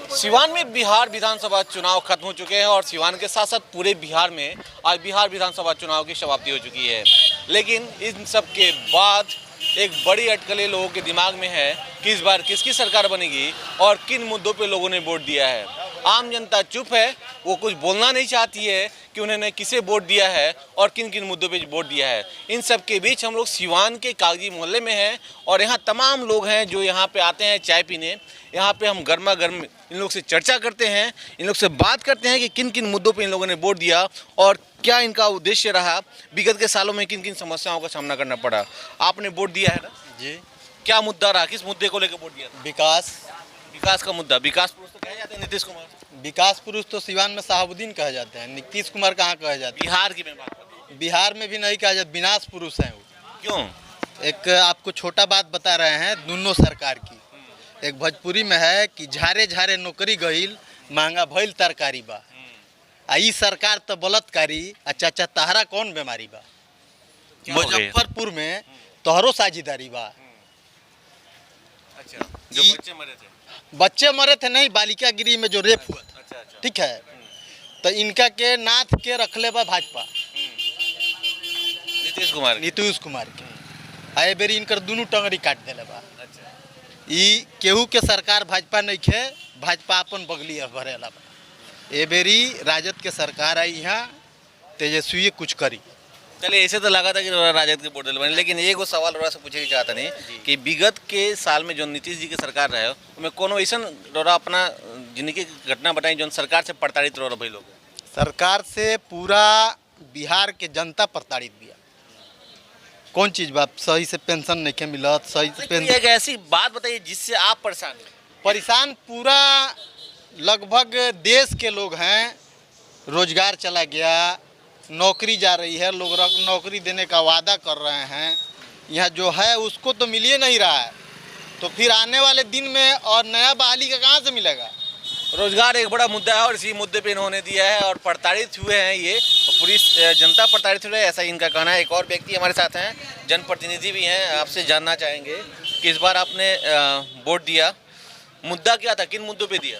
सिवान में बिहार विधानसभा चुनाव खत्म हो चुके हैं और सिवान के साथ साथ पूरे बिहार में आज बिहार विधानसभा चुनाव की समाप्ति हो चुकी है। लेकिन इन सब के बाद एक बड़ी अटकलें लोगों के दिमाग में है कि इस बार किसकी सरकार बनेगी और किन मुद्दों पे लोगों ने वोट दिया है। आम जनता चुप है, वो कुछ बोलना नहीं चाहती है कि उन्होंने किसे वोट दिया है और किन किन मुद्दों पे वोट दिया है। इन सब के बीच हम लोग सिवान के कागजी मोहल्ले में हैं और यहाँ तमाम लोग हैं जो यहाँ पे आते हैं चाय पीने। यहाँ पे हम गर्मा गर्म इन लोग से चर्चा करते हैं, इन लोग से बात करते हैं कि किन किन मुद्दों पे इन लोगों ने वोट दिया और क्या इनका उद्देश्य रहा, विगत के सालों में किन किन समस्याओं का सामना करना पड़ा। आपने वोट दिया है ना जी। क्या मुद्दा रहा, किस मुद्दे को लेकर वोट दिया था? विकास का मुद्दा। विकास पुरुष तो कहे जाते हैं नीतीश कुमार। विकास पुरुष तो सिवान में शहाबुद्दीन कहे जाते हैं, नीतीश कुमार कहाँ कहे जाते हैं? बिहार की मैं बात कर रहा हूं। बिहार में भी नहीं कहा जाता, विनाश पुरुष हैं वो। क्यों? एक आपको छोटा बात बता रहे हैं दोनों सरकार की। एक भोजपुरी में है कि झारे झारे नौकरी गईल, महंगा भइल तरकारी बा। ई सरकार तो बलात्कारी। चाचा तहरा कौन बीमारी बा? मुजफ्फरपुर में तोहरो साझेदारी बा। अच्छा, जो बच्चे मरे थे नहीं, बालिका गृह में जो रेप हुआ था। अच्छा। ठीक है, तो इनका के नाथ के रखले बा भाजपा, नीतीश कुमार के। आए बेरी इनकर दोनों टंगरी काट देले बा। अच्छा। ई केहू के सरकार भाजपा नहीं खे, भाजपा अपन बगली भरेला बा। ए बेरी राजद के सरकार आई यहाँ, तेजस्वी कुछ करी। चलिए, ऐसे तो लगा था कि राजद के वोट दिल बने, लेकिन एगो सवाल रोरा से पूछे के चाहता नहीं कि विगत के साल में जो नीतीश जी के सरकार रहे उनमें कोनो ऐसा रोरा अपना जिंदगी की घटना बताई जो सरकार से प्रताड़ित रोरा भाई लोग? सरकार से पूरा बिहार के जनता प्रताड़ित बिया। कौन चीज बात सही से पेंशन नहीं के मिलत, सही से पेंशन। एक ऐसी बात बताइए जिससे आप परेशान पूरा लगभग देश के लोग हैं। रोजगार चला गया, नौकरी जा रही है, लोग नौकरी देने का वादा कर रहे हैं, यहाँ जो है उसको तो मिल ही नहीं रहा है। तो फिर आने वाले दिन में और नया बहाली का कहाँ से मिलेगा? रोजगार एक बड़ा मुद्दा है और इसी मुद्दे पे इन्होंने दिया है और प्रताड़ित हुए हैं ये, पूरी जनता प्रताड़ित हुई है, ऐसा इनका कहना है। एक और व्यक्ति हमारे साथ हैं, जनप्रतिनिधि भी हैं, आपसे जानना चाहेंगे कि इस बार आपने वोट दिया, मुद्दा क्या था, किन मुद्दों पे दिया?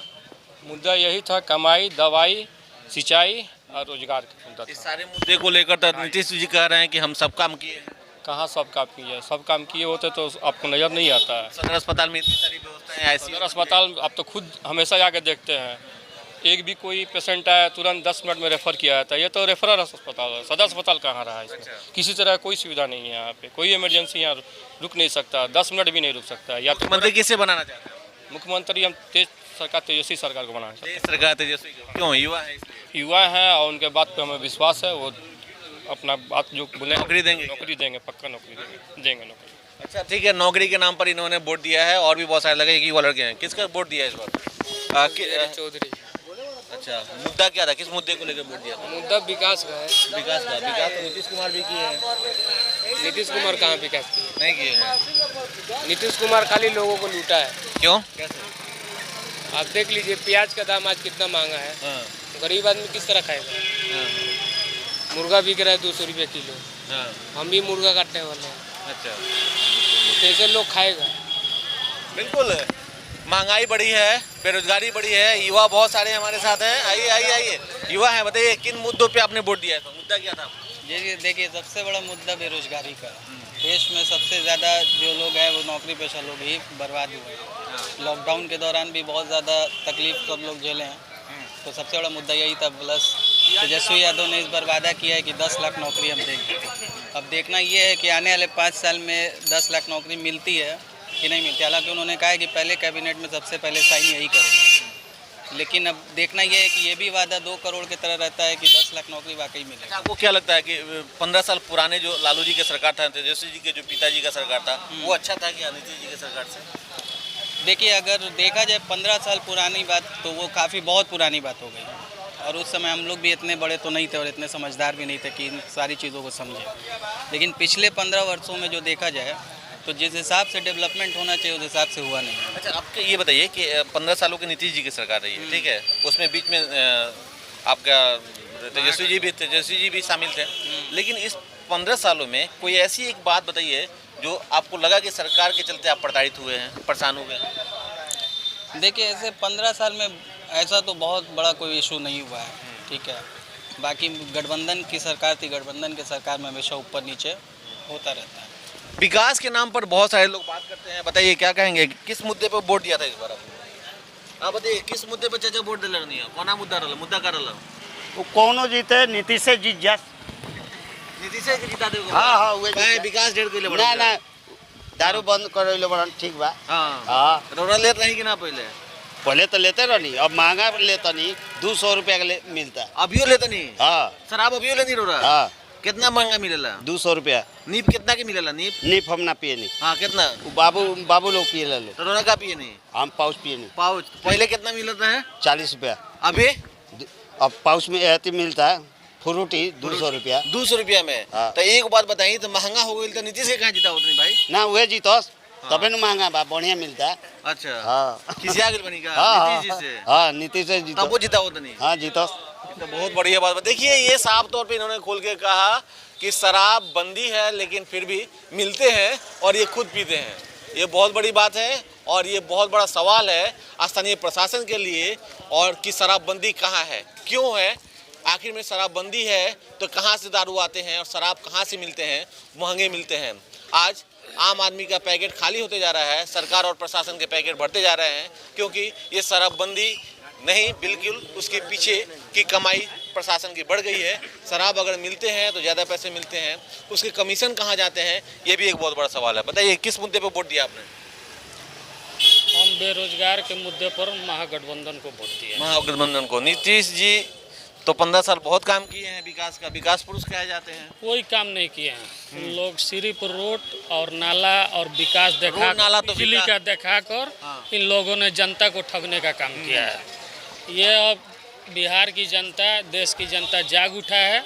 मुद्दा यही था, कमाई, दवाई, सिंचाई और रोजगार का मुद्दा था। इस सारे मुद्दे को लेकर तो नीतीश जी कह रहे हैं कि हम सब काम किए। कहाँ सब काम किए? सब काम किए होते तो आपको नजर नहीं आता है। सदर अस्पताल में इतनी सारी व्यवस्थाएं हैं, सदर अस्पताल आप तो खुद हमेशा जाके देखते हैं, एक भी कोई पेशेंट आया तुरंत 10 मिनट में रेफर किया जाता है। ये तो रेफरल अस्पताल है, सदर अस्पताल कहाँ रहा है इसमें? अच्छा। किसी तरह कोई सुविधा नहीं है यहाँ पे, कोई इमरजेंसी यहाँ रुक नहीं सकता, 10 मिनट भी नहीं रुक सकता। या तो मुख्यमंत्री किसे बनाना चाहते हैं? मुख्यमंत्री हम तेजस्वी सरकार को बनाना चाहते हैं। सरकार तेजस्वी क्यों? युवा है, युवा हैं और उनके बात पे हमें विश्वास है, वो अपना बात जो बोले नौकरी देंगे, पक्का नौकरी देंगे नौकरी। अच्छा ठीक है, नौकरी के नाम पर इन्होंने वोट दिया है और भी बहुत सारे लगे कि वो लड़के हैं। किसका वोट दिया है इस बार? चौधरी। अच्छा, मुद्दा क्या था, किस मुद्दे को लेकर वोट दिया था? मुद्दा विकास का है। विकास तो नीतीश कुमार भी किए हैं। नीतीश कुमार कहाँ विकास किए? नहीं किए हैं। नीतीश कुमार खाली लोगों को लूटा है। क्यों? आप देख लीजिए, प्याज का दाम आज कितना महंगा है। हाँ। गरीब आदमी किस तरह खाएगा? हाँ। मुर्गा बिक रहा है 200 रुपये किलो। हाँ। हम भी मुर्गा काटने वाले हैं। अच्छा, कैसे लोग खाएगा? बिल्कुल, महंगाई बढ़ी है, बेरोजगारी बढ़ी है, युवा बहुत सारे हमारे साथ हैं। आइए, युवा हैं, बताइए किन मुद्दों पे आपने वोट दिया है? मुद्दा क्या था? ये देखिए, सबसे बड़ा मुद्दा बेरोजगारी का। देश में सबसे ज़्यादा जो लोग हैं वो नौकरी पेशा लोग ही बर्बाद हुए हैं। लॉकडाउन के दौरान भी बहुत ज़्यादा तकलीफ सब लोग झेले हैं, तो सबसे बड़ा मुद्दा यही था। प्लस तेजस्वी यादव ने इस बार वादा किया है कि 10 लाख नौकरी हम देंगे। अब देखना ये है कि आने वाले 5 साल में 10 लाख नौकरी मिलती है कि नहीं मिलती। हालांकि उन्होंने कहा है कि पहले कैबिनेट में सबसे पहले साइन यही करेंगे, लेकिन अब देखना ये है कि ये भी वादा 2 करोड़ की तरह रहता है कि 10 लाख नौकरी वाकई मिलेगी। आपको क्या लगता है कि 15 साल पुराने जो लालू जी की सरकार था, तेजस्वी जी के जो पिताजी का सरकार था, वो अच्छा था क्या नीतीश जी की सरकार से? देखिए, अगर देखा जाए 15 साल पुरानी बात तो वो काफ़ी बहुत पुरानी बात हो गई, और उस समय हम लोग भी इतने बड़े तो नहीं थे और इतने समझदार भी नहीं थे कि इन सारी चीज़ों को समझें। लेकिन पिछले 15 वर्षों में जो देखा जाए तो जिस हिसाब से डेवलपमेंट होना चाहिए उस हिसाब से हुआ नहीं। अच्छा, आपके ये बताइए कि 15 सालों की नीतीश जी की सरकार रही है, ठीक है, उसमें बीच में आपका तेजस्वी जी भी शामिल थे, लेकिन इस 15 सालों में कोई ऐसी एक बात बताइए जो आपको लगा कि सरकार के चलते आप प्रताड़ित हुए हैं, परेशान हुए हैं? देखिए ऐसे 15 साल में ऐसा तो बहुत बड़ा कोई इशू नहीं हुआ है, ठीक है। बाकी गठबंधन की सरकार थी, गठबंधन की सरकार में हमेशा ऊपर नीचे होता रहता है। विकास के नाम पर बहुत सारे लोग बात करते हैं, बताइए क्या कहेंगे, किस मुद्दे पर वोट दिया था इस बार आपने? आप बताइए किस मुद्दे पर चाचा वोट दिला नहीं है, कौन मुद्दा रहा, मुद्दा का रहा? वो कौनो जीते नीतीश से जीत जा। नीतीश से जिता दे हाँ हाँ उहे मैं जीत विकास डेढ़ किलो जा। ना ना दारू बंद कर बड़ा ठीक बा। हाँ हाँ रोना लेत नहीं कि ना पहले? पहले तो लेते रहनी, अब महंगा लेता नहीं, 200 रुपया का मिलता है। अभियो लेता नहीं? हाँ शराब अभियो लेती रो रहा? हाँ कितना महंगा मिलेला? 200 रुपया। नीप कितना की मिलेला नीप? नीप हम ना पिए नहीं, हाँ कितना? वो बाबू लोग पिए ले। तो रोना का पिए नहीं? हम पाउच पिए नहीं। पाउच पहले कितना मिलता है? 40 रुपया। अभी अब पाउच में ऐती मिलता है फ्रूटी 200 रुपया। 200 रुपया में? हाँ। तो एक बात बताइए, तो महंगा हो गई तो नीतीश के कहाँ जीता उतनी भाई? ना वह जीतोस तबे न महंगा बा, बढ़िया मिलता है। अच्छा हाँ किसी आगे बनी का हाँ नीतीश जी से? हाँ नीतीश से तब वो जीतो। जीता उतनी? हाँ जीतोस। तो बहुत बढ़िया बात। देखिए ये साफ तौर पे इन्होंने खोल के कहा कि शराब बंदी है लेकिन फिर भी मिलते हैं और ये खुद पीते हैं। ये बहुत बड़ी बात है और ये बहुत बड़ा सवाल है स्थानीय प्रशासन के लिए, और कि शराबबंदी कहाँ है, क्यों है, आखिर में शराबबंदी है तो कहाँ से दारू आते हैं और शराब कहाँ से मिलते हैं, महंगे मिलते हैं। आज आम आदमी का पैकेट खाली होते जा रहा है, सरकार और प्रशासन के पैकेट बढ़ते जा रहे हैं, क्योंकि ये शराबबंदी नहीं, बिल्कुल उसके पीछे की कमाई प्रशासन की बढ़ गई है। शराब अगर मिलते हैं तो ज़्यादा पैसे मिलते हैं, उसके कमीशन कहाँ जाते हैं, ये भी एक बहुत बड़ा सवाल है। बताइए किस मुद्दे पर वोट दिया आपने? हम बेरोजगार के मुद्दे पर महागठबंधन को वोट दिए। महागठबंधन को। नीतीश जी तो 15 साल बहुत काम किए हैं, विकास का विकास पुरुष कहे जाते हैं। कोई काम नहीं किए हैं उन लोग, सिर्फ रोड और नाला और विकास देखा, रोड, नाला तो बिजली विकास- का दिखाकर इन लोगों ने जनता को ठगने का काम किया है। ये अब बिहार की जनता, देश की जनता जाग उठा है।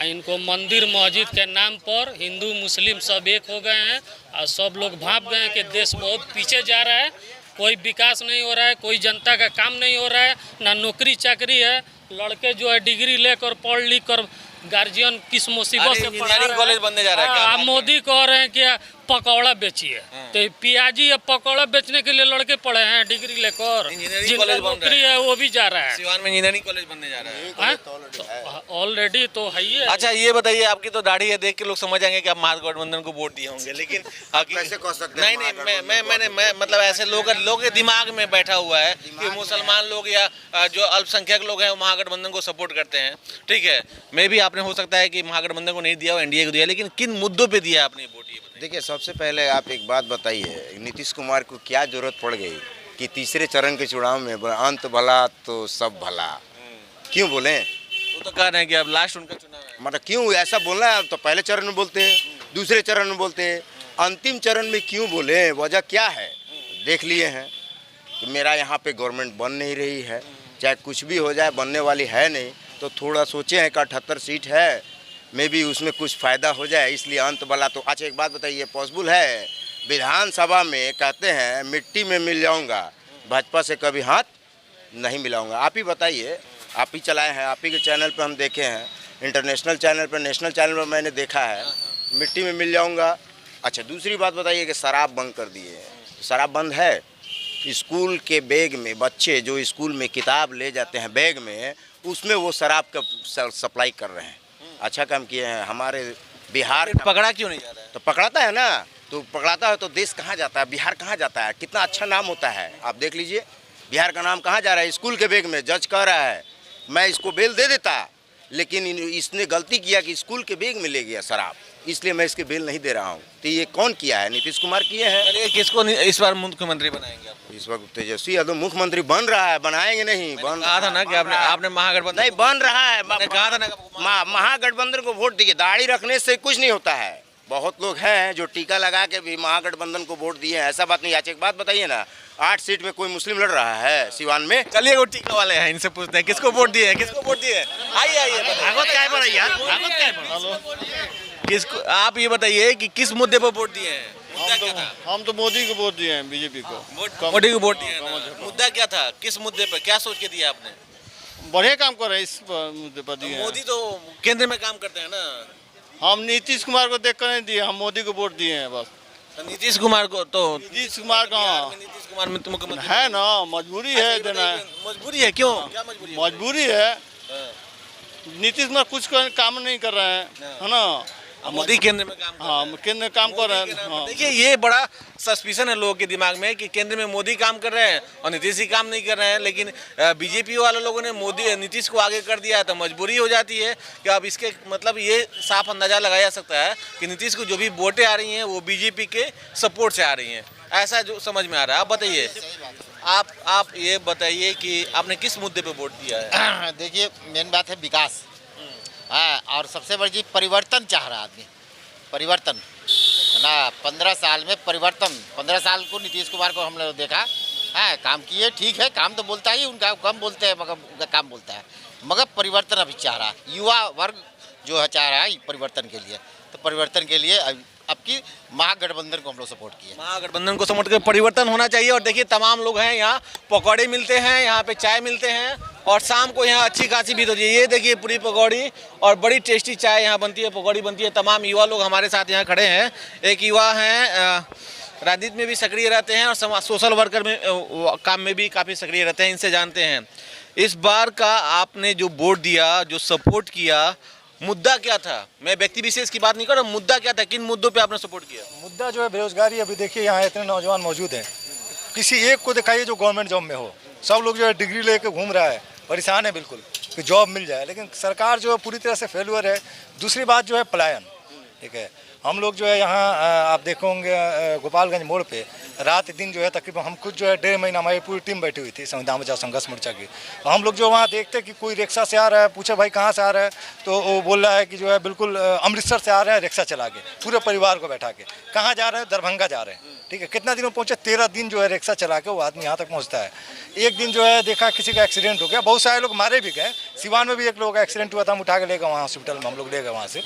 इनको मंदिर मस्जिद के नाम पर हिंदू मुस्लिम सब एक हो गए हैं और सब लोग भाप गए हैं कि देश बहुत पीछे जा रहा है, कोई विकास नहीं हो रहा है, कोई जनता का काम नहीं हो रहा है, ना नौकरी चाकरी है। लड़के जो है डिग्री लेकर पढ़ लिख कर गार्जियन किस मुसीबत से पढ़ा इंजीनियरिंग रहा है। कॉलेज बनने जा रहा है क्या? हाँ, मोदी कह रहे हैं कि पकौड़ा बेचिए, तो प्याजी या पकौड़ा बेचने के लिए लड़के पढ़े हैं डिग्री लेकर, इंजीनियरिंग जिनका कॉलेज बन रहा नौकरी है वो भी जा रहा है। सिवान में इंजीनियरिंग कॉलेज बनने जा रहा है। ऑलरेडी तो है ही है। अच्छा ये बताइए, आपकी तो दाढ़ी है, देख के लोग समझ जाएंगे कि आप महागठबंधन को वोट दिए होंगे, लेकिन कैसे कह सकते हैं? नहीं मैं मतलब ऐसे लोग के दिमाग में बैठा हुआ है कि मुसलमान लोग या जो अल्पसंख्यक लोग हैं वो महागठबंधन को सपोर्ट करते हैं। ठीक है, मे भी आपने हो सकता है कि महागठबंधन को नहीं दिया हो, एनडीए को दिया, लेकिन किन मुद्दों पे दिया आपने वोट, ये बताइए। देखिए सबसे पहले आप एक बात बताइए, नीतीश कुमार को क्या जरूरत पड़ गई कि तीसरे चरण के चुनाव में अंत भला तो सब भला, क्यों बोले? वो तो कह रहे हैं कि अब लास्ट उनका चुनाव है। मतलब क्यों ऐसा बोलना है? तो पहले चरण में बोलते हैं, दूसरे चरण में बोलते हैं, अंतिम चरण में क्यों बोले? वजह क्या है? देख लिए हैं कि मेरा यहाँ पे गवर्नमेंट बन नहीं रही है, चाहे कुछ भी हो जाए बनने वाली है नहीं, तो थोड़ा सोचे हैं कि 78 सीट है, मे भी उसमें कुछ फ़ायदा हो जाए, इसलिए अंत भला तो। अच्छा एक बात बताइए, पॉसिबल है विधानसभा में कहते हैं मिट्टी में मिल जाऊंगा, भाजपा से कभी हाथ नहीं मिलाऊंगा? आप ही बताइए, आप ही चलाए हैं, आप ही के चैनल पर हम देखे हैं, इंटरनेशनल चैनल पर, नेशनल चैनल पर मैंने देखा है, मिट्टी में मिल जाऊंगा। अच्छा दूसरी बात बताइए कि शराब बंद कर दिए हैं, शराब बंद है? स्कूल के बैग में बच्चे जो स्कूल में किताब ले जाते हैं बैग में, उसमें वो शराब का सप्लाई कर रहे हैं। अच्छा काम किए हैं हमारे बिहार। पकड़ा क्यों नहीं जा रहा है? तो पकड़ाता है ना, तो पकड़ाता है तो देश कहाँ जाता है, बिहार कहाँ जाता है? कितना अच्छा नाम होता है, आप देख लीजिए बिहार का नाम कहाँ जा रहा है। स्कूल के बैग में जज कह रहा है मैं इसको बेल दे देता, लेकिन इसने गलती किया कि स्कूल के बैग में ले गया शराब, इसलिए मैं इसके बेल नहीं दे रहा हूँ। तो ये कौन किया है? नीतीश कुमार किए हैं। चलिए किसको इस बार मुख्यमंत्री बनाएंगे आप? इस वक्त तेजस्वी यादव मुख्यमंत्री बन रहा है, बनाएंगे नहीं? बन कहा था ना कि आपने महागठबंधन नहीं बन रहा है, मैंने कहा था ना महागठबंधन को वोट दिए। दाढ़ी रखने से कुछ नहीं होता है, बहुत लोग हैं जो टीका लगा के भी महागठबंधन को वोट दिए हैं, ऐसा बात नहीं। आज एक बात बताइए ना, 8 सीट में कोई मुस्लिम लड़ रहा है सिवान में? चलिए वो टीका वाले हैं, इनसे पूछते हैं किसको वोट दिए, किसको वोट दिए? आइए किसको, आप ये बताइए कि किस मुद्दे पर वोट दिए हैं? मुद्दा क्या था? हम तो मोदी को वोट दिए हैं, बीजेपी को। मोदी को वोट दिए हैं ना? मुद्दा क्या था, किस मुद्दे पर, क्या सोच के दिया आपने? बढ़िया काम कर रहे हैं, इस मुद्दे पर दिए हैं। मोदी तो केंद्र में काम करते हैं ना। हम नीतीश कुमार को देख कर नहीं दिए, हम मोदी को वोट दिए हैं बस। तो नीतीश कुमार को तो नीतीश कुमार का नीतीश कुमार में तो मुख्यमंत्री है ना, मजबूरी है अच्छा, ये देना। बताइए, मजबूरी है क्यों? क्या मजबूरी है? मजबूरी है, हाँ। नीतीश कुमार कुछ काम नहीं कर रहे हैं, है ना। मोदी केंद्र में काम कर रहा है। हाँ, केंद्र काम कर रहे मोदी के हैं। नाम हाँ। पे। देखिए ये बड़ा सस्पिशन है लोगों के दिमाग में कि केंद्र में मोदी काम कर रहे हैं और नीतीश ही काम नहीं कर रहे हैं, लेकिन बीजेपी वाले लोगों ने नीतीश को आगे कर दिया तो मजबूरी हो जाती है कि अब इसके मतलब ये साफ अंदाजा लगाया जा सकता है कि नीतीश को जो भी वोटें आ रही हैं वो बीजेपी के सपोर्ट से आ रही हैं, ऐसा जो समझ में आ रहा है। आप बताइए, आप ये बताइए कि आपने किस मुद्दे पे वोट दिया है? देखिए मेन बात है विकास, हाँ, और सबसे बड़ी चीज परिवर्तन चाह रहा आदमी, परिवर्तन है ना। 15 साल में परिवर्तन, 15 साल को नीतीश कुमार को हमने देखा, हाँ काम किए, ठीक है, काम तो बोलता ही, उनका कम बोलते हैं मगर उनका काम बोलता है, मगर परिवर्तन अभी चाह रहा है। युवा वर्ग जो है चाह रहा है परिवर्तन के लिए, तो परिवर्तन के लिए अब की महागठबंधन को हम लोग सपोर्ट किए। महागठबंधन को सपोर्ट कर परिवर्तन होना चाहिए। और देखिए तमाम लोग हैं यहाँ, पकौड़े मिलते हैं, यहाँ पे चाय मिलते हैं और शाम को यहाँ अच्छी खासी भी होती है। ये देखिए पूरी पकौड़ी और बड़ी टेस्टी चाय यहाँ बनती है, पकौड़ी बनती है। तमाम युवा लोग हमारे साथ यहाँ खड़े हैं। एक युवा हैं राजनीति में भी सक्रिय रहते हैं और सोशल वर्कर में काम में भी काफ़ी सक्रिय रहते हैं, इनसे जानते हैं इस बार का आपने जो वोट दिया, जो सपोर्ट किया, मुद्दा क्या था? मैं व्यक्ति विशेष की बात नहीं कर रहा, मुद्दा क्या था, किन मुद्दों पे आपने सपोर्ट किया? मुद्दा जो है बेरोजगारी। अभी देखिए यहाँ इतने नौजवान मौजूद हैं, किसी एक को दिखाइए जो गवर्नमेंट जॉब में हो। सब लोग जो है डिग्री लेके घूम रहा है, परेशान है बिल्कुल कि जॉब मिल जाए, लेकिन सरकार जो है पूरी तरह से फेलुअर है। दूसरी बात जो है पलायन, ठीक है। हम लोग जो है यहाँ आप देखोगे गोपालगंज मोड़ पे रात दिन जो है तकरीबन हम खुद जो है 1.5 महीना हमारी पूरी टीम बैठी हुई थी संविधान बचाओ संघर्ष मोर्चा की। हम लोग जो वहाँ देखते कि कोई रिक्शा से आ रहा है, पूछे भाई कहाँ से आ रहा है, तो वो बोल रहा है कि जो है बिल्कुल अमृतसर से आ रहे हैं रिक्शा चला के, पूरे परिवार को बैठा के। कहाँ जा रहे हैं? दरभंगा जा रहे हैं, ठीक है। कितना दिन में पहुँचे? 13 दिन जो है रिक्शा चला के वो आदमी यहाँ तक पहुँचता है। एक दिन जो है देखा किसी का एक्सीडेंट हो गया, बहुत सारे लोग मारे भी गए। सिवान में भी एक लोग का एक्सीडेंट हुआ था, हम उठा के ले गए वहाँ हॉस्पिटल में, हम लोग ले गए वहाँ से।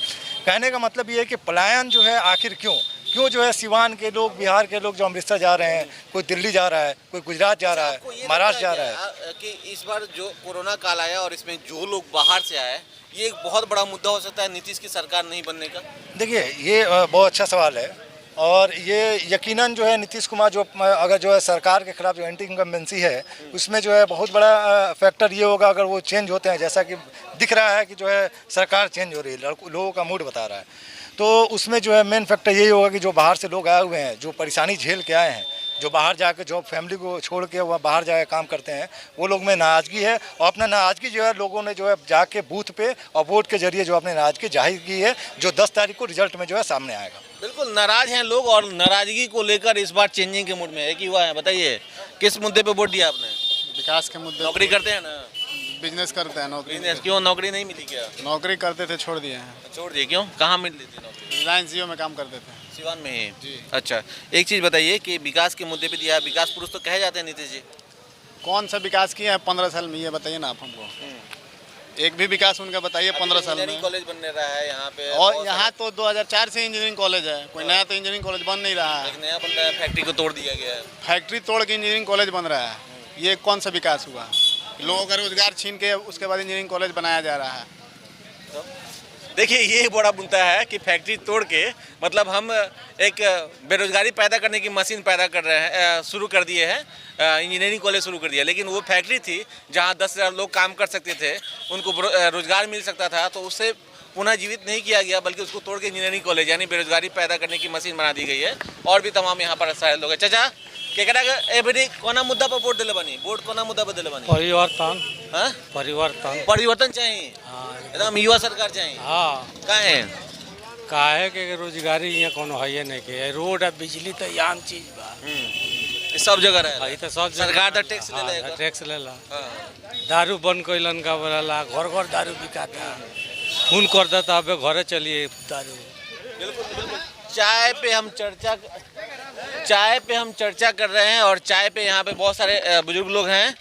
कहने का मतलब ये है कि पलायन जो है आखिर क्यों जो है सिवान के लोग, बिहार के लोग जो अमृतसर जा रहे हैं, कोई दिल्ली जा रहा है, कोई गुजरात जा रहा है, महाराष्ट्र जा रहा है। कि इस बार जो कोरोना काल आया और इसमें जो लोग बाहर से आए, ये एक बहुत बड़ा मुद्दा हो सकता है नीतीश की सरकार नहीं बनने का। देखिए ये बहुत अच्छा सवाल है और ये यकीनन जो है नीतीश कुमार जो अगर जो है सरकार के खिलाफ जो एंटी इनकम्बेंसी है उसमें जो है बहुत बड़ा फैक्टर ये होगा अगर वो चेंज होते हैं, जैसा कि दिख रहा है कि जो है सरकार चेंज हो रही है, लोगों का मूड बता रहा है। तो उसमें जो है मेन फैक्टर यही होगा कि जो बाहर से लोग आए हुए हैं, जो परेशानी झेल के आए हैं, जो बाहर जाकर जॉब फैमिली को छोड़ के वह बाहर जाकर काम करते हैं, वो लोग में नाराज़गी है। और अपना नाराज़गी जो है लोगों ने जो है जाके बूथ पे और वोट के जरिए जो अपनी नाराज़गी जाहिर की है, जो 10 तारीख को रिजल्ट में जो है सामने आएगा। बिल्कुल नाराज हैं लोग और नाराजगी को लेकर इस बार चेंजिंग के मूड में है कि हुआ है। बताइए किस मुद्दे पे वोट दिया आपने? विकास के मुद्दे, नौकरी करते हैं ना, बिजनेस करते हैं, नौकरी बिजनेस। क्यों नौकरी नहीं मिली क्या? नौकरी करते थे, छोड़ दिए हैं। छोड़ दिए क्यों? कहाँ मिल रही थी नौकरी? रिलायंस जियो में काम करते थे। सिवान में ही जी। अच्छा, एक चीज़ बताइए कि विकास के मुद्दे पे दिया, विकास पुरुष तो कहे जाते हैं नीतीश जी। कौन सा विकास किया है 15 साल में, ये बताइए ना आप हमको। एक भी विकास उनका बताइए 15 साल में। कॉलेज बनने रहा है यहाँ पे और यहाँ तो 2004 से इंजीनियरिंग कॉलेज है, कोई नया तो इंजीनियरिंग कॉलेज बन नहीं रहा है। एक नया बन रहा है, फैक्ट्री को तोड़ दिया गया है। फैक्ट्री तोड़ के इंजीनियरिंग कॉलेज बन रहा है, ये कौन सा विकास हुआ? लोगों का रोजगार छीन के उसके बाद इंजीनियरिंग कॉलेज बनाया जा रहा है। देखिए ये बड़ा मुद्दा है कि फैक्ट्री तोड़ के मतलब हम एक बेरोजगारी पैदा करने की मशीन पैदा कर रहे हैं, शुरू कर दिए हैं, इंजीनियरिंग कॉलेज शुरू कर दिया। लेकिन वो फैक्ट्री थी जहां 10,000 लोग काम कर सकते थे, उनको रोजगार मिल सकता था, तो उससे पुनः जीवित नहीं किया गया बल्कि उसको तोड़ के इंजीनियरिंग कॉलेज यानी बेरोजगारी पैदा करने की मशीन बना दी गई है। और भी तमाम यहाँ पर सारे लोग हैं। चाचा केकरा ए बेटी कोना मुद्दा पर वोट दिले बनी? वोट कोना मुद्दा पर दिले बनी? परिवर्तन, हाँ परिवर्तन, परिवर्तन चाहिए, एकदम युवा सरकार चाहिए। हाँ काहे? काहे के रोजगारी यहाँ कोनो है नहीं के, रोड और बिजली तो आम चीज बा, ये सब जगह रहे तो सब सरकार तो टैक्स ले लेगा। टैक्स लेला। हाँ। दारू बंद कैलन का बोला, घर घर दारू बिकाता, फोन कर देता अब घरे चलिए दारू। बिल्कुल बिल्कुल। चाय पे हम चर्चा कर रहे हैं और चाय पे यहाँ पे बहुत सारे बुजुर्ग लोग हैं।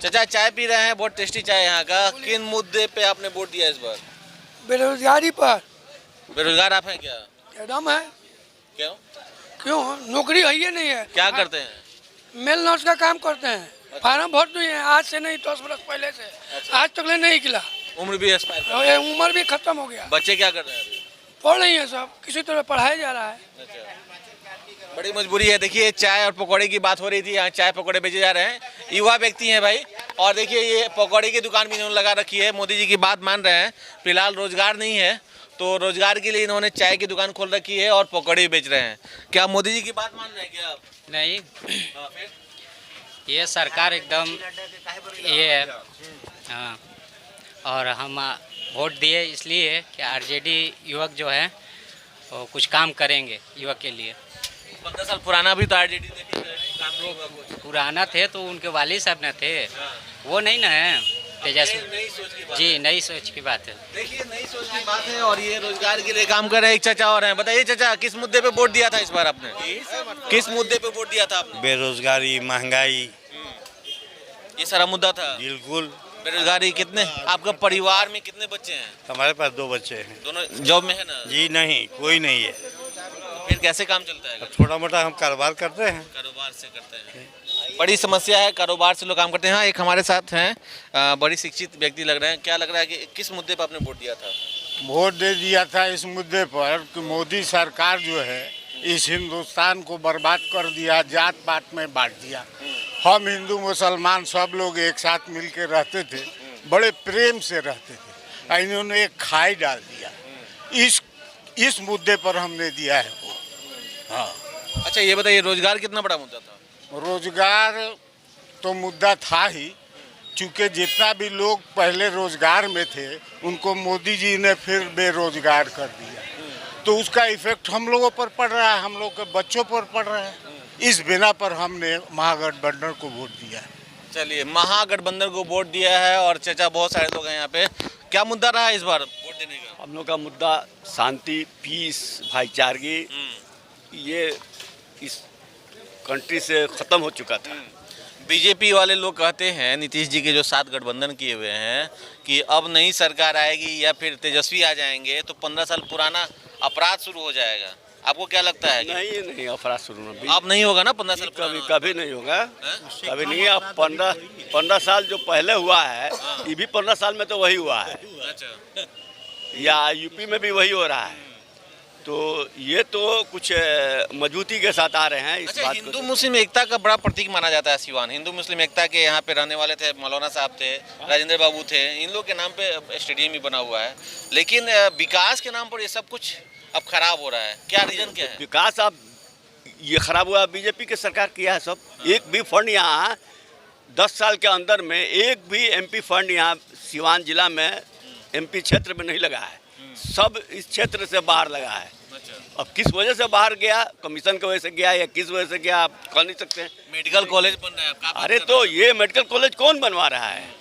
चाचा चाय पी रहे हैं, बहुत टेस्टी चाय यहाँ का। किन मुद्दे पे आपने वोट दिया इस बार? बेरोजगारी पर। बेरोजगार आप हैं क्या? एकदम है। क्यों नौकरी है ही नहीं है। क्या करते हैं? मेल नर्स का काम करते हैं। फार्म भर दिए हैं, आज से नहीं 10 बरस पहले से। अच्छा। आज तक ले नहीं निकला। उम्र भी एक्सपायर, उम्र भी खत्म हो गया। बच्चे क्या कर रहे हैं अभी? पढ़ रही है सब, किसी तरह पढ़ाया जा रहा है। अच्छा। बड़ी मजबूरी है। देखिए चाय और पकौड़े की बात हो रही थी, यहाँ चाय पकौड़े बेचे जा रहे हैं, युवा व्यक्ति हैं भाई। और देखिए ये पकौड़े की दुकान भी इन्होंने लगा रखी है, मोदी जी की बात मान रहे हैं। फिलहाल रोजगार नहीं है तो रोजगार के लिए इन्होंने चाय की दुकान खोल रखी है और पकौड़े भी बेच रहे हैं। क्या मोदी जी की बात मान रहे हैं क्या आप? नहीं, फिर ये सरकार एकदम ये है। हाँ, और हम वोट दिए इसलिए कि आरजेडी युवक जो है वो कुछ काम करेंगे युवक के लिए। 15 साल पुराना भी तो आरजेडी पुराना थे तो उनके वालिद साहब न थे, वो नहीं ना है तेजस्वी जी। नई सोच की बात है। देखिए नई सोच की बात है और ये रोजगार के लिए काम कर रहे हैं। एक चाचा और हैं, बताइए चाचा किस मुद्दे पे वोट दिया था इस बार आपने? किस मुद्दे पे वोट दिया था आपने? बेरोजगारी, महंगाई, ये सारा मुद्दा था। बिल्कुल। बेरोजगारी कितने, आपका परिवार में कितने बच्चे हैं? हमारे पास 2 बच्चे हैं। दोनों जॉब में है ना? जी नहीं, कोई नहीं है। फिर कैसे काम चलता है? छोटा मोटा हम कारोबार करते हैं। कारोबार से करते हैं। बड़ी समस्या है, कारोबार से लोग काम करते हैं। हाँ, एक हमारे साथ हैं, बड़ी शिक्षित व्यक्ति लग रहे हैं। क्या लग रहा है कि किस मुद्दे पर आपने वोट दिया था? वोट दे दिया था इस मुद्दे पर कि मोदी सरकार जो है इस हिंदुस्तान को बर्बाद कर दिया, जात पात में बांट दिया। हम हिंदू मुसलमान सब लोग एक साथ मिल के रहते थे, बड़े प्रेम से रहते थे। इन्होंने एक खाई डाल दिया। इस मुद्दे पर हमने दिया है वोट। हाँ। अच्छा ये बताइए रोजगार कितना बड़ा मुद्दा था? रोजगार तो मुद्दा था ही, चूँकि जितना भी लोग पहले रोजगार में थे उनको मोदी जी ने फिर बेरोजगार कर दिया, तो उसका इफेक्ट हम लोगों पर पड़ रहा है, हम लोग के बच्चों पर पड़ रहा है। इस बिना पर हमने महागठबंधन को वोट दिया है। चलिए महागठबंधन को वोट दिया है और चाचा बहुत सारे लोग हैं यहाँ पे। क्या मुद्दा रहा है इस बार वोट देने का? हम लोग का मुद्दा शांति, पीस, भाईचारगी, ये इस कंट्री से ख़त्म हो चुका था। बीजेपी वाले लोग कहते हैं नीतीश जी के जो साथ गठबंधन किए हुए हैं कि अब नई सरकार आएगी या फिर तेजस्वी आ जाएंगे तो 15 साल पुराना अपराध शुरू हो जाएगा। आपको क्या लगता है? नहीं अपराध शुरू अब नहीं होगा ना 15 साल? कभी नहीं होगा, कभी नहीं। अब 15 साल जो पहले हुआ है ये भी 15 साल में तो वही हुआ है। अच्छा। या यूपी में भी वही हो रहा है, तो ये तो कुछ मजबूती के साथ आ रहे हैं इस बात को। हिंदू मुस्लिम एकता का बड़ा प्रतीक माना जाता है सिवान। हिंदू मुस्लिम एकता के यहाँ पे रहने वाले थे, मौलाना साहब थे, राजेंद्र बाबू थे, इन लोग के नाम पे स्टेडियम भी बना हुआ है। लेकिन विकास के नाम पर ये सब कुछ अब खराब हो रहा है। क्या रीजन क्या है? विकास अब ये खराब हुआ, बीजेपी की सरकार किया है सब। एक भी फंड यहाँ 10 साल के अंदर में एक भी एमपी फंड यहाँ सिवान जिला में एमपी क्षेत्र में नहीं लगा है, सब इस क्षेत्र से बाहर लगा है। अब किस वजह से बाहर गया, कमीशन की वजह से गया या किस वजह से गया आप कह नहीं सकते। मेडिकल कॉलेज बन रहा है। अरे तो ये मेडिकल कॉलेज कौन बनवा रहा है?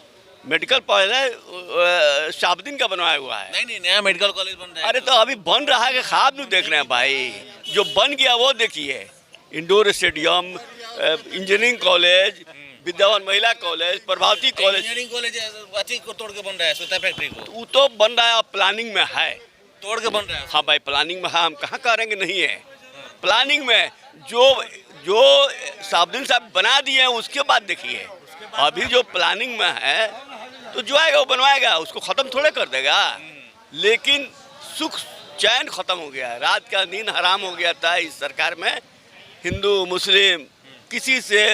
मेडिकल पहले शाबदीन का बनवाया हुआ है। नहीं नया मेडिकल कॉलेज बन रहा है। अरे तो अभी बन रहा है कि ख्वाब नहीं देख रहे हैं भाई? जो बन गया वो देखिए, इंडोर स्टेडियम, इंजीनियरिंग कॉलेज, विद्यावन महिला college, Prabhavati college. Engineering college अथी को तोड़ के बन रहा है, सोता फैक्ट्री को। वो तो बन रहा है, अब प्लानिंग में है, तोड़ के बन रहा है। हाँ भाई प्लानिंग में है, हम कहाँ करेंगे नहीं है। प्लानिंग में जो शाबदीन साहब बना दिए हैं उसके बाद देखिए, अभी जो प्लानिंग में है तो जो आएगा वो बनवाएगा, उसको ख़त्म थोड़े कर देगा। लेकिन सुख चैन ख़त्म हो गया है, रात का नींद हराम हो गया था इस सरकार में। हिंदू मुस्लिम किसी से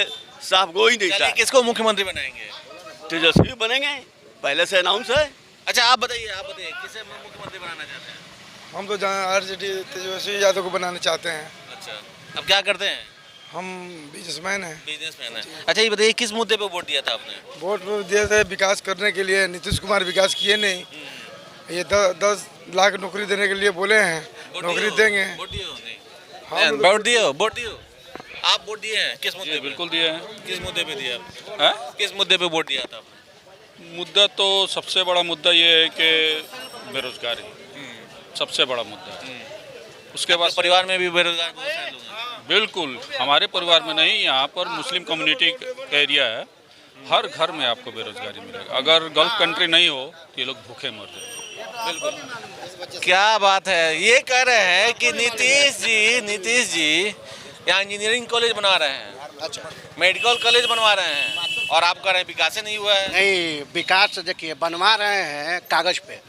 साफ गोई नहीं था। किसको मुख्यमंत्री बनाएंगे? तेजस्वी बनेंगे, पहले से अनाउंस है। अच्छा आप बताइए किसे मुख्यमंत्री बनाना चाहते हैं? हम तो आरजेडी तेजस्वी यादव को बनाना चाहते हैं। अच्छा, अब क्या करते हैं? हम बिजनेसमैन हैं। बिजनेसमैन है। अच्छा ये बताइए किस मुद्दे पे वोट दिया था आपने? वोट दिया था विकास करने के लिए। नीतीश कुमार विकास किए नहीं, ये 10 लाख नौकरी देने के लिए बोले हैं, नौकरी देंगे। वोट दिए हो? आप वोट दिए हैं किस मुद्दे पे? बिल्कुल दिए हैं। किस मुद्दे पे दिया आपने? किस मुद्दे पे वोट दिया था आपने? मुद्दा तो सबसे बड़ा मुद्दा ये है कि बेरोजगारी सबसे बड़ा मुद्दा है। उसके बाद परिवार में भी बेरोजगार बहुत सारे लोग हैं। बिल्कुल, हमारे परिवार में नहीं, यहाँ पर मुस्लिम कम्युनिटी का एरिया है, हर घर में आपको बेरोजगारी मिलेगा। अगर गल्फ कंट्री नहीं हो तो ये लोग भूखे मर जाएंगे। बिल्कुल, क्या बात है। ये कह रहे हैं कि नीतीश जी यहाँ इंजीनियरिंग कॉलेज बना रहे हैं, अच्छा मेडिकल कॉलेज बनवा रहे हैं, और आप कह रहे हैं विकास नहीं हुआ है। नहीं, विकास देखिए बनवा रहे हैं कागज पे,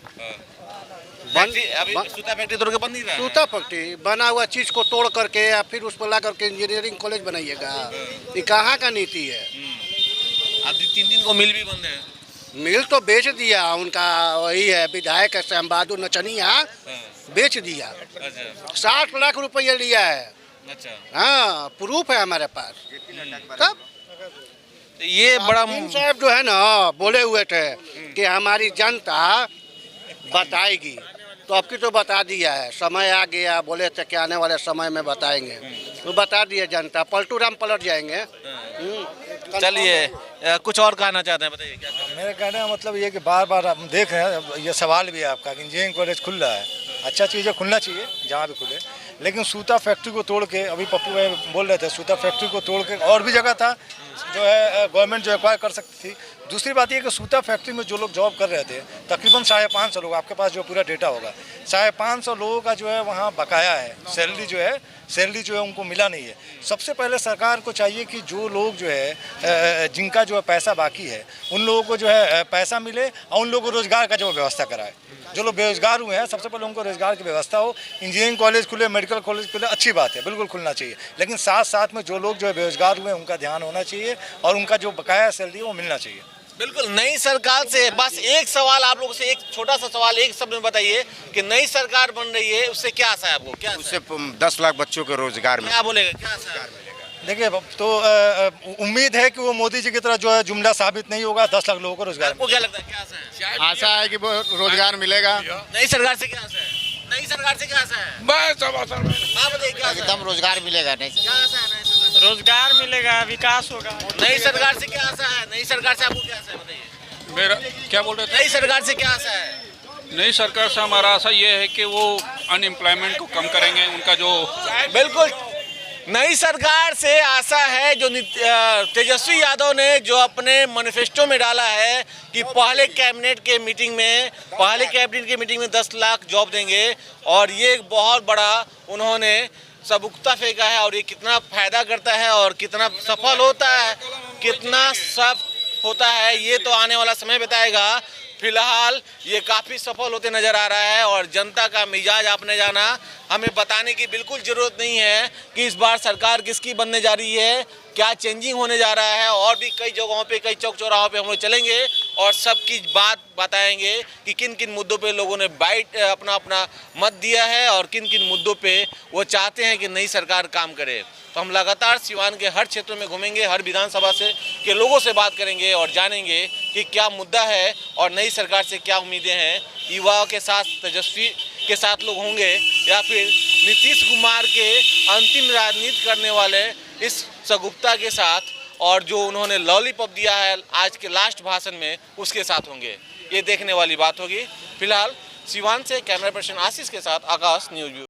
अभी सूता फैक्ट्री तोड़ के बन नहीं रहा है। सूता फैक्ट्री बना हुआ चीज को तोड़ करके या फिर उस पर ला करके इंजीनियरिंग कॉलेज बनाइएगा, ये कहाँ का नीति है? अभी 3 दिन को मिल भी बंद है। मिल तो बेच दिया उनका, वही है विधायक श्याम बहादुर नचनिया बेच दिया। अच्छा 60 लाख रुपया लिया है। अच्छा हाँ प्रूफ है हमारे पास। तब ये बड़ा साहब जो है ना बोले हुए थे कि हमारी जनता बताएगी, तो अब की तो बता दिया है, समय आ गया, बोले थे कि आने वाले समय में बताएंगे, तो बता दिए जनता, पलटू राम पलट जाएंगे। चलिए कुछ और कहना चाहते हैं, बताइए क्या? मेरे कहने का मतलब ये कि बार बार हम देख रहे हैं, ये सवाल भी है आपका कि इंजीनियरिंग कॉलेज खुल रहा है, अच्छा चीज़ है, खुलना चाहिए जहाँ भी खुले, लेकिन सूता फैक्ट्री को तोड़ के, अभी पप्पू भाई बोल रहे थे सूता फैक्ट्री को तोड़ के और भी जगह था जो है गवर्नमेंट जो एक्वायर कर सकती थी। दूसरी बात ये कि सूता फैक्ट्री में जो लोग जॉब कर रहे थे तकरीबन 550 लोग, आपके पास जो पूरा डेटा होगा, 550 लोगों का जो है वहाँ बकाया है, सैलरी जो है उनको मिला नहीं है। सबसे पहले सरकार को चाहिए कि जो लोग जो है जिनका जो है पैसा बाकी है उन लोगों को जो है पैसा मिले और उन लोगों को रोजगार का जो व्यवस्था कराए। जो लोग बेरोजगार हुए हैं सबसे पहले उनको रोजगार की व्यवस्था हो। इंजीनियरिंग कॉलेज खुले, मेडिकल कॉलेज खुले, अच्छी बात है, बिल्कुल खुलना चाहिए, लेकिन साथ साथ में जो लोग जो है बेरोजगार हुए हैं उनका ध्यान होना चाहिए और उनका जो बकाया सैलरी है वो मिलना चाहिए। बिल्कुल। नई सरकार से बस एक सवाल आप लोगों से, एक छोटा सा सवाल एक शब्द में बताइए कि नई सरकार बन रही है उससे क्या आशा है आपको? क्या उससे 10 लाख बच्चों को रोजगार में क्या बोलेगा, क्या आशा है? देखिए तो उम्मीद है कि वो मोदी जी की तरह जो है जुमला साबित नहीं होगा, 10 लाख लोगों को रोजगार। आपको क्या लगता है, क्या आशा है? आशा है कि रोजगार मिलेगा। नई सरकार से क्या आशा है? नई सरकार से क्या आशा है? बस आप बताइए क्या आशा है? एकदम रोजगार मिलेगा। नहीं क्या आशा है नई सरकार से? रोजगार मिलेगा, विकास होगा। नई सरकार से क्या आशा है? नई सरकार से आपको क्या आशा है, बताइए? मेरा क्या बोल रहे थे? नई सरकार से क्या आशा है? नई सरकार से हमारा आशा ये है कि वो अनएम्प्लॉयमेंट को कम करेंगे, उनका जो बिल्कुल नई सरकार से आशा है। जो तेजस्वी यादव ने जो अपने मैनिफेस्टो में डाला है कि पहले कैबिनेट के मीटिंग में 10 लाख जॉब देंगे, और ये एक बहुत बड़ा उन्होंने सबूकता फेंका है, और ये कितना फायदा करता है और कितना सफल होता है, कितना सब होता है, ये तो आने वाला समय बताएगा। फिलहाल ये काफ़ी सफल होते नज़र आ रहा है, और जनता का मिजाज आपने जाना, हमें बताने की बिल्कुल ज़रूरत नहीं है कि इस बार सरकार किसकी बनने जा रही है, क्या चेंजिंग होने जा रहा है। और भी कई जगहों पे, कई चौक चौराहों पे हम लोग चलेंगे और सबकी बात बताएंगे कि किन किन मुद्दों पे लोगों ने अपना मत दिया है और किन किन मुद्दों पे वो चाहते हैं कि नई सरकार काम करे। तो हम लगातार सिवान के हर क्षेत्र में घूमेंगे, हर विधानसभा से के लोगों से बात करेंगे और जानेंगे कि क्या मुद्दा है और नई सरकार से क्या उम्मीदें हैं। युवाओं के साथ तेजस्वी के साथ लोग होंगे या फिर नीतीश कुमार के अंतिम राजनीति करने वाले इस सगुप्ता के साथ, और जो उन्होंने लॉलीपॉप दिया है आज के लास्ट भाषण में उसके साथ होंगे, ये देखने वाली बात होगी। फिलहाल सिवान से कैमरा पर्सन आशीष के साथ आकाश, न्यूज़।